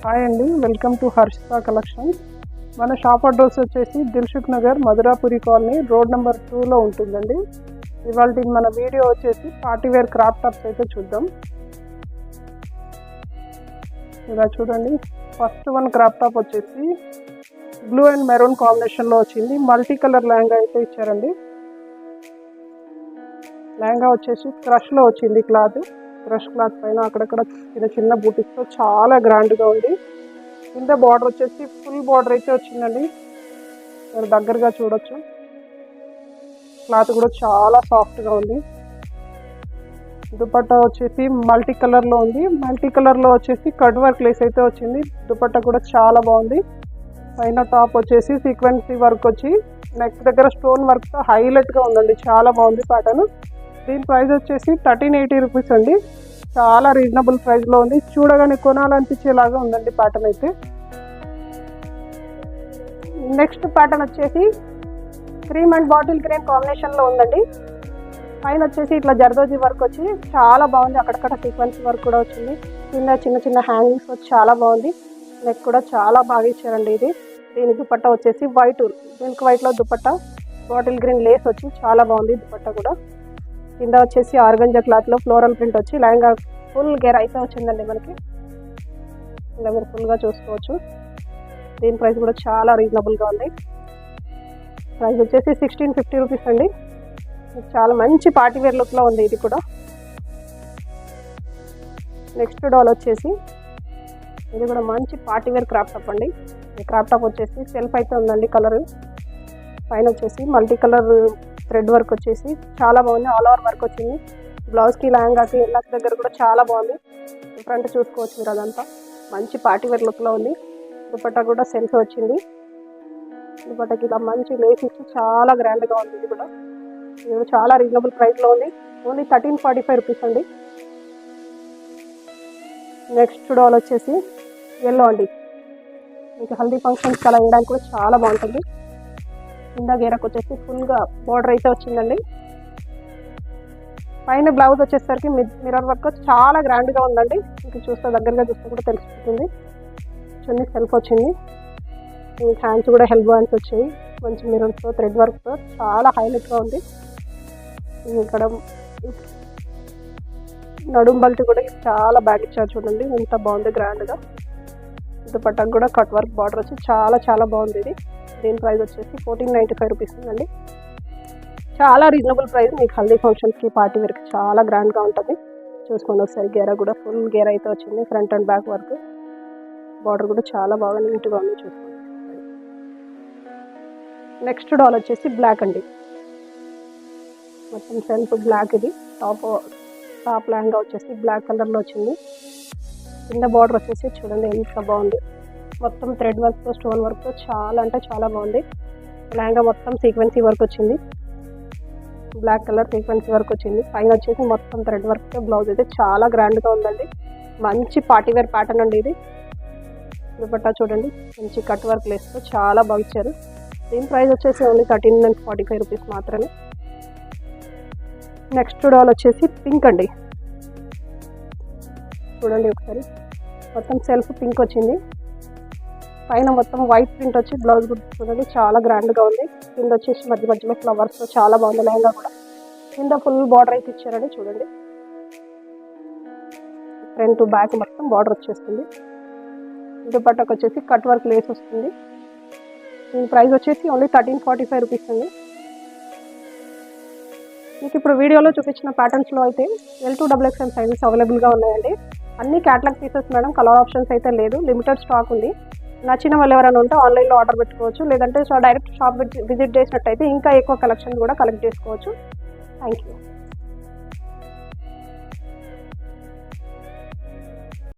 Hi అండి, welcome to Harshita collections. మన shop address వచ్చేసి Dilsukh Nagar, Madhurapuri colony, road number 2లో ఉంటుందండి. ఇవాళ మన వీడియో వచ్చేసి పార్టీవేర్ క్రాప్ టాప్స్ అయితే చూద్దాం. ఇలా చూడండి, ఫస్ట్ వన్ క్రాప్ టాప్ వచ్చేసి బ్లూ అండ్ మెరూన్ కాంబినేషన్లో వచ్చింది. మల్టీ కలర్ లెహంగా అయితే ఇచ్చారండి. లెహంగా వచ్చేసి క్రష్లో వచ్చింది. క్రష్ క్లాత్ పైన అక్కడక్కడ చిన్న చిన్న బూటీస్తో చాలా గ్రాండ్గా ఉంది. కింద బార్డర్ వచ్చేసి ఫుల్ బార్డర్ అయితే వచ్చిందండి. మీరు దగ్గరగా చూడొచ్చు. క్లాత్ కూడా చాలా సాఫ్ట్గా ఉంది. దుపట్టా వచ్చేసి మల్టీ కలర్లో ఉంది. మల్టీ కలర్లో వచ్చేసి కట్ వర్క్ లేస్ అయితే వచ్చింది. దుపట్టా కూడా చాలా బాగుంది. పైన టాప్ వచ్చేసి సీక్వెన్సీ వర్క్ వచ్చి నెక్ దగ్గర స్టోన్ వర్క్తో హైలైట్గా ఉందండి. చాలా బాగుంది ప్యాటర్న్. దీని ప్రైస్ వచ్చేసి 1380 రూపీస్ అండి. చాలా రీజనబుల్ ప్రైస్లో ఉంది. చూడగానే కొనాలనిపించేలాగా ఉందండి ప్యాటర్న్ అయితే. నెక్స్ట్ ప్యాటర్న్ వచ్చేసి క్రీమ్ అండ్ బాటిల్ గ్రీన్ కాంబినేషన్లో ఉందండి. పైన వచ్చేసి ఇట్లా జర్దోజీ వర్క్ వచ్చి చాలా బాగుంది. అక్కడక్కడ సీక్వెన్స్ వర్క్ కూడా వచ్చింది. కింద చిన్న చిన్న హ్యాంగింగ్స్ వచ్చి చాలా బాగుంది. నెక్ కూడా చాలా బాగా ఇచ్చారండి. దీని దుపట్టా వచ్చేసి మిల్క్ వైట్లో దుపట్టా, బాటిల్ గ్రీన్ లేస్ వచ్చి చాలా బాగుంది. దుపట్టా కూడా కింద వచ్చేసి ఆర్గంజా క్లాత్లో ఫ్లోరల్ ప్రింట్ వచ్చి లెహంగా ఫుల్ గేర్ అయితే వచ్చిందండి మనకి. ఇలా మీరు ఫుల్గా చూసుకోవచ్చు. దీని ప్రైస్ కూడా చాలా రీజనబుల్గా ఉంది. ప్రైస్ వచ్చేసి 1650 రూపీస్ అండి. చాలా మంచి పార్టీవేర్ లుక్లో ఉంది ఇది కూడా. నెక్స్ట్ డాల్ వచ్చేసి ఇది కూడా మంచి పార్టీవేర్ క్రాప్ టాప్ అండి. ఈ క్రాప్ టాప్ వచ్చేసి సెల్ఫ్ అయితే ఉందండి. కలర్ పైన వచ్చేసి మల్టీ కలర్ థ్రెడ్ వర్క్ వచ్చేసి చాలా బాగుంది. ఆల్ ఓవర్ వర్క్ వచ్చింది. బ్లౌజ్కి లెహంగాకి నెక్ దగ్గర కూడా చాలా బాగుంది. ఫ్రంట్ చూసుకోవచ్చు మీరు. అదంతా మంచి పార్టీవేర్ లుక్లో ఉంది. దుపట్టా కూడా సెల్ఫ్ వచ్చింది. దుపట్టాకి ఇలా మంచి లేస్ ఇచ్చి చాలా గ్రాండ్గా ఉంది. ఇది కూడా చాలా రీజనబుల్ ప్రైస్లో ఉంది. ఓన్లీ 1345 రూపీస్ అండి. నెక్స్ట్ డాల్ వచ్చేసి ఎల్లో అండి. మీకు హల్దీ ఫంక్షన్స్ అలా వేయడానికి కూడా చాలా బాగుంటుంది. కింద గేరకు వచ్చేసి ఫుల్గా బార్డర్ అయితే వచ్చిందండి. పైన బ్లౌజ్ వచ్చేసరికి మిర్రర్ వర్క్ చాలా గ్రాండ్గా ఉందండి. మీకు చూస్తే దగ్గరగా చూస్తే కూడా తెలిసిపోతుంది. చున్నీ సెల్ఫ్ వచ్చింది. హ్యాండ్స్ కూడా హెల్బో హ్యాండ్స్ వచ్చాయి. మంచి మిర్రర్స్తో థ్రెడ్ వర్క్తో చాలా హైలైట్గా ఉంది. ఇక్కడ నడుం బల్ట్ కూడా చాలా బ్యాగ్ ఇచ్చారు. చూడండి ఎంత బాగుంది గ్రాండ్గా. దుపట్టాకు కూడా కట్ వర్క్ బార్డర్ వచ్చి చాలా బాగుంది ఇది. దీని ప్రైస్ వచ్చేసి 1495 రూపీస్ అండి. చాలా రీజనబుల్ ప్రైస్. మీకు హల్దీ ఫంక్షన్స్కి పార్టీ వేర్కి చాలా గ్రాండ్గా ఉంటుంది. చూసుకోండి ఒకసారి. గేరా కూడా ఫుల్ గేర్ అయితే వచ్చింది. Front and back work. Border కూడా చాలా బాగా నీట్గా ఉంది. చూసుకోండి. నెక్స్ట్ డాల్ వచ్చేసి బ్లాక్ అండి. మొత్తం సెల్ఫ్ బ్లాక్. ఇది టాప్ లెహంగా వచ్చేసి బ్లాక్ కలర్లో వచ్చింది. కింద బార్డర్ వచ్చేసి చూడండి ఎంత బాగుంది. మొత్తం థ్రెడ్ వర్క్తో స్టోన్ వర్క్తో చాలా బాగుంది. లెహంగా మొత్తం సీక్వెన్సీ వర్క్ వచ్చింది. బ్లాక్ కలర్ సీక్వెన్సీ వర్క్ వచ్చింది. పైన వచ్చేసి మొత్తం థ్రెడ్ వర్క్తో బ్లౌజ్ అయితే చాలా గ్రాండ్గా ఉందండి. మంచి పార్టీవేర్ ప్యాటర్న్ అండి ఇది. దుపట్టా చూడండి మంచి కట్ వర్క్ లేస్తో చాలా బాగా ఇచ్చారు. దీని ప్రైస్ వచ్చేసి ఓన్లీ 1345 రూపీస్ మాత్రమే. నెక్స్ట్ డాల్ వచ్చేసి పింక్ అండి. చూడండి ఒకసారి. మొత్తం సెల్ఫ్ పింక్ వచ్చింది. పైన మొత్తం వైట్ ప్రింట్ వచ్చి బ్లౌజ్ కూడా చూడండి చాలా గ్రాండ్గా ఉంది. కింద వచ్చేసి మధ్యలో ఫ్లవర్స్తో చాలా బాగుంది. లెహంగా కూడా కింద ఫుల్ బార్డర్ అయితే ఇచ్చారండి. చూడండి ఫ్రంట్ బ్యాక్ మొత్తం బార్డర్ వచ్చేస్తుంది. దుపట్టాకు వచ్చేసి కట్ వర్క్ లేస్ వస్తుంది. దీని ప్రైస్ వచ్చేసి ఓన్లీ 1345 రూపీస్ అండి. మీకు ఇప్పుడు వీడియోలో చూపించిన ప్యాటర్న్స్లో అయితే L2XXL సైజెస్ అవైలబుల్గా ఉన్నాయండి. అన్ని catalogue pieces madam. Colour options అయితే లేదు. లిమిటెడ్ స్టాక్ ఉంది. నచ్చిన వాళ్ళు ఎవరైనా ఉంటే ఆన్లైన్లో ఆర్డర్ పెట్టుకోవచ్చు. లేదంటే డైరెక్ట్ షాప్ విజిట్ చేసినట్టయితే ఇంకా ఎక్కువ కలెక్షన్ కూడా కలెక్ట్ చేసుకోవచ్చు. Thank you.